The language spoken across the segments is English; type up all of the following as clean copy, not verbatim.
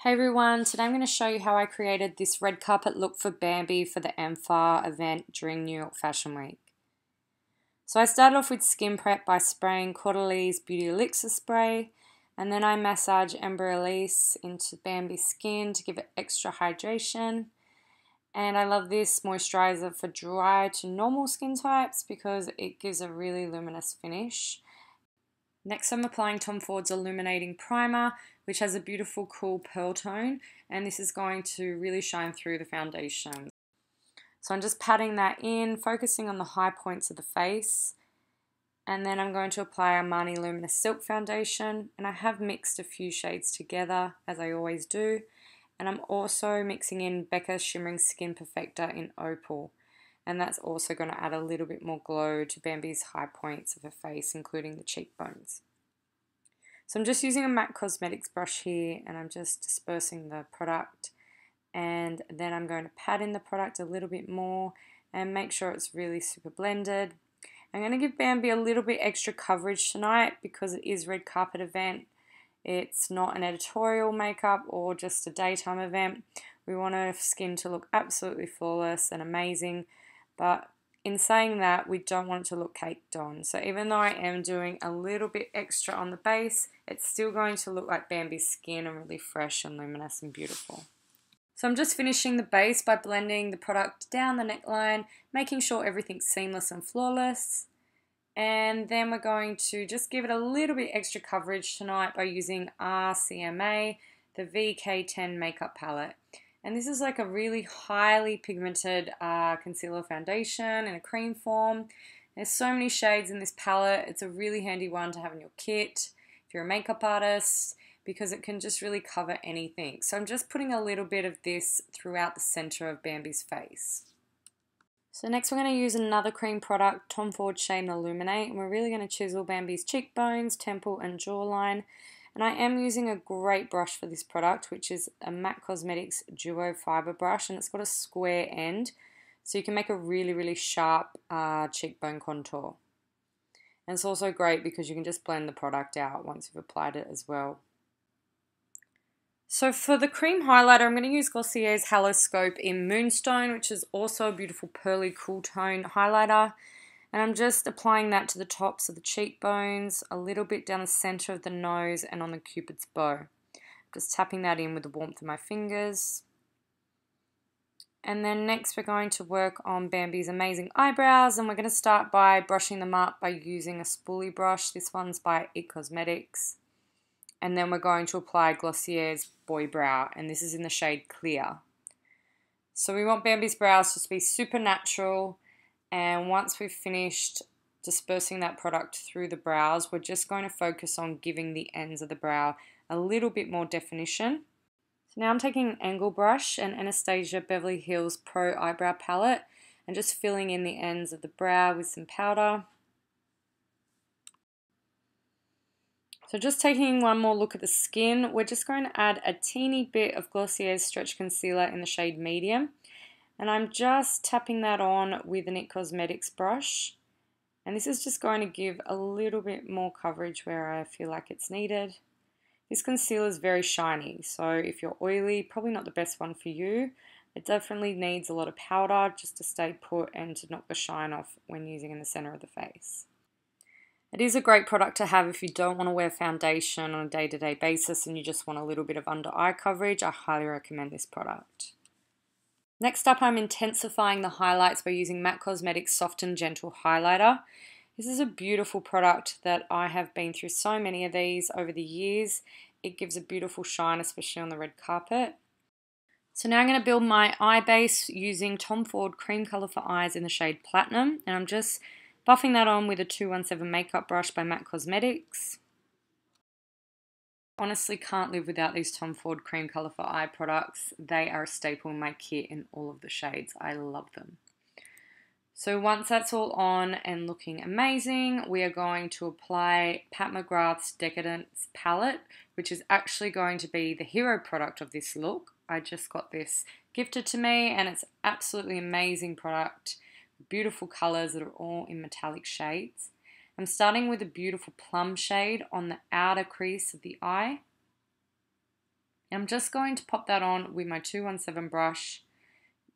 Hey everyone, today I'm going to show you how I created this red carpet look for Bambi for the Amfar event during New York Fashion Week. So I started off with skin prep by spraying CAUDALIE's Beauty Elixir spray, and then I massage Ember Release into Bambi's skin to give it extra hydration. And I love this moisturizer for dry to normal skin types because it gives a really luminous finish. Next I'm applying Tom Ford's Illuminating Primer, which has a beautiful cool pearl tone, and this is going to really shine through the foundation. So I'm just patting that in, focusing on the high points of the face, and then I'm going to apply Armani Luminous Silk Foundation, and I have mixed a few shades together, as I always do, and I'm also mixing in BECCA Shimmering Skin Perfector in Opal. And that's also going to add a little bit more glow to Bambi's high points of her face, including the cheekbones. So I'm just using a MAC Cosmetics brush here, and I'm just dispersing the product. And then I'm going to pat in the product a little bit more and make sure it's really super blended. I'm going to give Bambi a little bit extra coverage tonight because it is red carpet event. It's not an editorial makeup or just a daytime event. We want her skin to look absolutely flawless and amazing. But in saying that, we don't want it to look caked on. So even though I am doing a little bit extra on the base, it's still going to look like Bambi's skin and really fresh and luminous and beautiful. So I'm just finishing the base by blending the product down the neckline, making sure everything's seamless and flawless. And then we're going to just give it a little bit extra coverage tonight by using RCMA, the VK10 makeup palette. And this is like a really highly pigmented concealer foundation in a cream form. There's so many shades in this palette. It's a really handy one to have in your kit if you're a makeup artist because it can just really cover anything. So I'm just putting a little bit of this throughout the center of Bambi's face. So next we're going to use another cream product, Tom Ford Shade Illuminate, and we're really going to chisel Bambi's cheekbones, temple and jawline. And I am using a great brush for this product, which is a MAC Cosmetics Duo Fiber brush, and it's got a square end, so you can make a really, really sharp cheekbone contour. And it's also great because you can just blend the product out once you've applied it as well. So for the cream highlighter, I'm going to use Glossier's HALOSCOPE in Moonstone, which is also a beautiful pearly cool tone highlighter. And I'm just applying that to the tops of the cheekbones, a little bit down the center of the nose and on the cupid's bow. Just tapping that in with the warmth of my fingers. And then next we're going to work on Bambi's amazing eyebrows, and we're going to start by brushing them up by using a spoolie brush. This one's by IT Cosmetics. And then we're going to apply Glossier's Boy Brow, and this is in the shade Clear. So we want Bambi's brows to be super natural. And once we've finished dispersing that product through the brows, we're just going to focus on giving the ends of the brow a little bit more definition. So now I'm taking an angle brush and Anastasia Beverly Hills Pro Eyebrow Palette and just filling in the ends of the brow with some powder. So just taking one more look at the skin, we're just going to add a teeny bit of Glossier's Stretch Concealer in the shade Medium. And I'm just tapping that on with an IT Cosmetics brush. And this is just going to give a little bit more coverage where I feel like it's needed. This concealer is very shiny, so if you're oily, probably not the best one for you. It definitely needs a lot of powder just to stay put and to knock the shine off when using in the center of the face. It is a great product to have if you don't want to wear foundation on a day-to-day basis and you just want a little bit of under eye coverage. I highly recommend this product. Next up, I'm intensifying the highlights by using MAC Cosmetics Soft and Gentle Highlighter. This is a beautiful product that I have been through so many of these over the years. It gives a beautiful shine, especially on the red carpet. So now I'm going to build my eye base using Tom Ford Cream Color for Eyes in the shade Platinum. And I'm just buffing that on with a 217 makeup brush by MAC Cosmetics. Honestly can't live without these Tom Ford Cream Color for Eye products. They are a staple in my kit in all of the shades. I love them. So once that's all on and looking amazing, we are going to apply Pat McGrath's Decadence palette, which is actually going to be the hero product of this look. I just got this gifted to me and it's absolutely amazing product. Beautiful colors that are all in metallic shades. I'm starting with a beautiful plum shade on the outer crease of the eye. I'm just going to pop that on with my 217 brush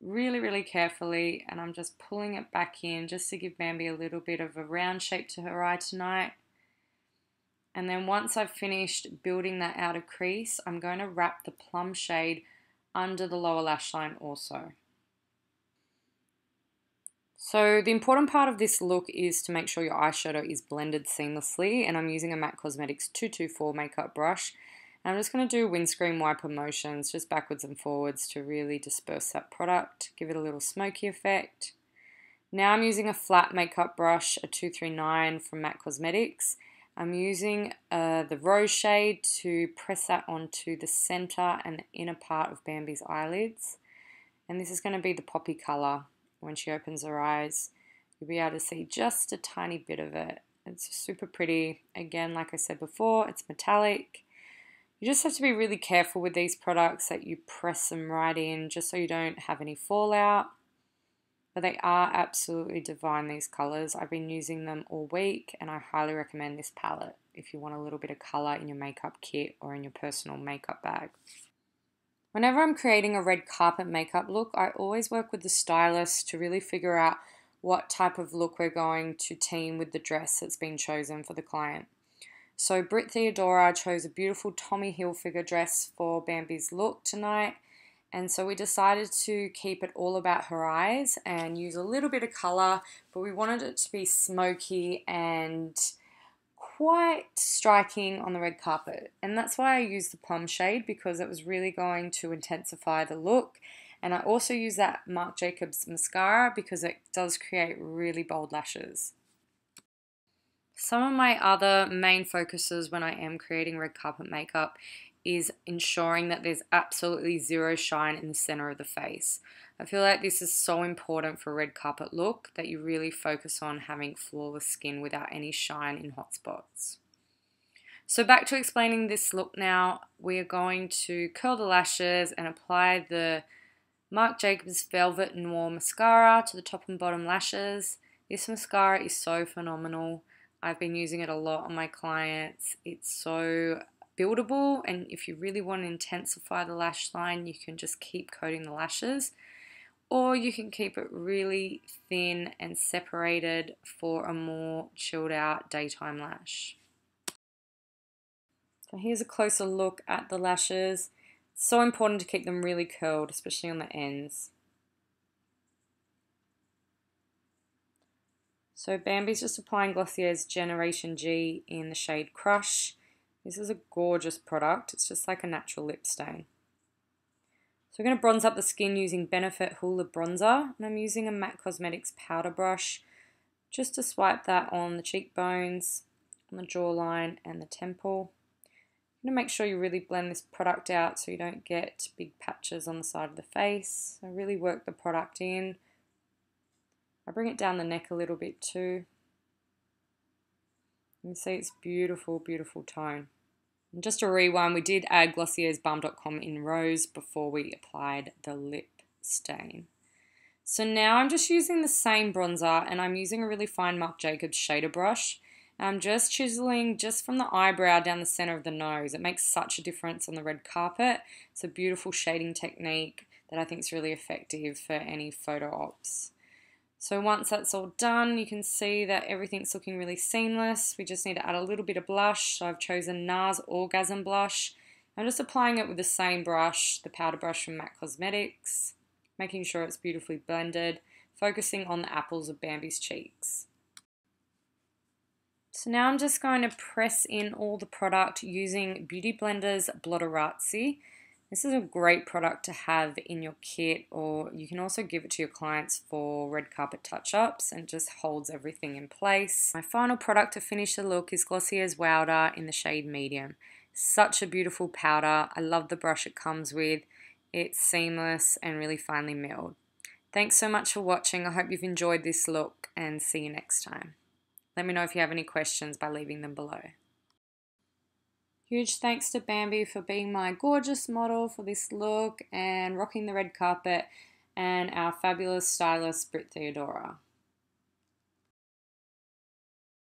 really carefully, and I'm just pulling it back in just to give Bambi a little bit of a round shape to her eye tonight. And then once I've finished building that outer crease, I'm going to wrap the plum shade under the lower lash line also. So the important part of this look is to make sure your eyeshadow is blended seamlessly, and I'm using a MAC Cosmetics 224 makeup brush. And I'm just going to do windscreen wiper motions just backwards and forwards to really disperse that product, give it a little smoky effect. Now I'm using a flat makeup brush, a 239 from MAC Cosmetics. I'm using the Rose shade to press that onto the center and the inner part of Bambi's eyelids. And this is going to be the poppy color. When she opens her eyes, you'll be able to see just a tiny bit of it. It's super pretty. Again, like I said before, it's metallic. You just have to be really careful with these products that you press them right in just so you don't have any fallout. But they are absolutely divine, these colors. I've been using them all week, and I highly recommend this palette if you want a little bit of color in your makeup kit or in your personal makeup bag. Whenever I'm creating a red carpet makeup look, I always work with the stylist to really figure out what type of look we're going to team with the dress that's been chosen for the client. So Britt Theodora chose a beautiful Tommy Hilfiger dress for Bambi's look tonight, and so we decided to keep it all about her eyes and use a little bit of color, but we wanted it to be smoky and quite striking on the red carpet. And that's why I used the plum shade, because it was really going to intensify the look. And I also use that Marc Jacobs mascara because it does create really bold lashes. Some of my other main focuses when I am creating red carpet makeup is ensuring that there's absolutely zero shine in the center of the face. I feel like this is so important for a red carpet look, that you really focus on having flawless skin without any shine in hot spots. So back to explaining this look now, we are going to curl the lashes and apply the Marc Jacobs Velvet Noir mascara to the top and bottom lashes. This mascara is so phenomenal. I've been using it a lot on my clients. It's so buildable, and if you really want to intensify the lash line, you can just keep coating the lashes, or you can keep it really thin and separated for a more chilled out daytime lash. So here's a closer look at the lashes. It's so important to keep them really curled, especially on the ends. So Bambi's just applying Glossier's Generation G in the shade Crush. This is a gorgeous product. It's just like a natural lip stain. So we're going to bronze up the skin using Benefit Hoola Bronzer. And I'm using a MAC Cosmetics powder brush just to swipe that on the cheekbones, on the jawline and the temple. I'm going to make sure you really blend this product out so you don't get big patches on the side of the face. So really work the product in. I bring it down the neck a little bit too. You can see it's beautiful, beautiful tone. And just a rewind, we did add Glossier's Balm.com in Rose before we applied the lip stain. So now I'm just using the same bronzer, and I'm using a really fine Marc Jacobs shader brush. I'm just chiseling just from the eyebrow down the center of the nose. It makes such a difference on the red carpet. It's a beautiful shading technique that I think is really effective for any photo ops. So once that's all done, you can see that everything's looking really seamless. We just need to add a little bit of blush. So I've chosen NARS Orgasm Blush. I'm just applying it with the same brush, the powder brush from MAC Cosmetics, making sure it's beautifully blended, focusing on the apples of Bambi's cheeks. So now I'm just going to press in all the product using Beauty Blender's Blotterazzi. This is a great product to have in your kit, or you can also give it to your clients for red carpet touch-ups, and it just holds everything in place. My final product to finish the look is Glossier's Wowder in the shade Medium. Such a beautiful powder. I love the brush it comes with. It's seamless and really finely milled. Thanks so much for watching. I hope you've enjoyed this look, and see you next time. Let me know if you have any questions by leaving them below. Huge thanks to Bambi for being my gorgeous model for this look and rocking the red carpet, and our fabulous stylist Britt Theodora.